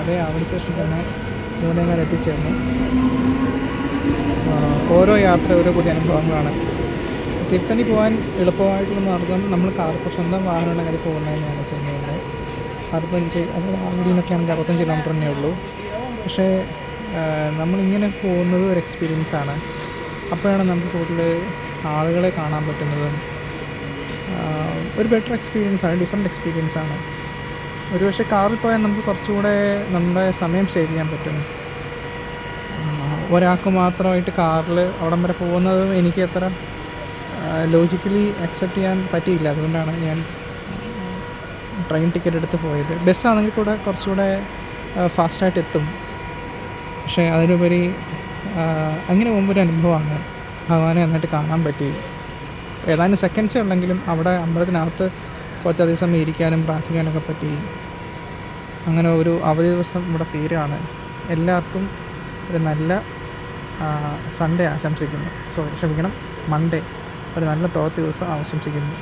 അതേ ആവടി സ്റ്റേഷനിൽ തന്നെ ന്യൂനങ്ങൾ എത്തിച്ചേർന്നു. ഓരോ യാത്ര ഓരോ പുതിയ അനുഭവങ്ങളാണ്. തിരുത്തണി പോകാൻ എളുപ്പമായിട്ടുള്ള മാർഗ്ഗം നമ്മൾ സ്വന്തം വാഹനം ഉണ്ടെങ്കിൽ അത് പോകുന്നത് തന്നെയാണ്. ചെന്നൈയിൽ 65 അത് ആവടി നിന്നൊക്കെ ആണെങ്കിൽ 65 കിലോമീറ്റർ തന്നെ ഉള്ളൂ. പക്ഷേ നമ്മളിങ്ങനെ പോകുന്നത് ഒരു എക്സ്പീരിയൻസാണ്. അപ്പോഴാണ് നമുക്ക് കൂടുതൽ ആളുകളെ കാണാൻ പറ്റുന്നതും ഒരു ബെറ്റർ എക്സ്പീരിയൻസാണ്, ഡിഫറെൻറ്റ് എക്സ്പീരിയൻസാണ്. ഒരുപക്ഷെ കാറിൽ പോയാൽ നമുക്ക് കുറച്ചുകൂടെ നമ്മുടെ സമയം സേവ് ചെയ്യാൻ പറ്റും. ഒരാൾക്ക് മാത്രമായിട്ട് കാറിൽ അവിടം വരെ പോകുന്നതും എനിക്ക് അത്ര ലോജിക്കലി അക്സെപ്റ്റ് ചെയ്യാൻ പറ്റിയില്ല. അതുകൊണ്ടാണ് ഞാൻ ട്രെയിൻ ടിക്കറ്റ് എടുത്ത് പോയത്. ബസ്സാണെങ്കിൽ കൂടെ കുറച്ചുകൂടെ ഫാസ്റ്റായിട്ട് എത്തും. പക്ഷേ അതിനുപരി അങ്ങനെ പോകുമ്പോൾ അനുഭവമാണ്. ഭഗവാനെ നന്നായിട്ട് കാണാൻ പറ്റി. ഏതാനും സെക്കൻഡ്സേ ഉള്ളെങ്കിലും അവിടെ അമ്പലത്തിനകത്ത് കുറച്ചധികം സമയം ഇരിക്കാനും പ്രാർത്ഥിക്കാനൊക്കെ പറ്റി. അങ്ങനെ ഒരു അവധി ദിവസം ഇവിടെ തീരുകയാണ്. എല്ലാവർക്കും ഒരു നല്ല സൺഡേ ആശംസിക്കുന്നു. ക്ഷമിക്കണം, മൺഡേ ഒരു നല്ല പ്രവൃത്തി ദിവസം ആശംസിക്കുന്നു.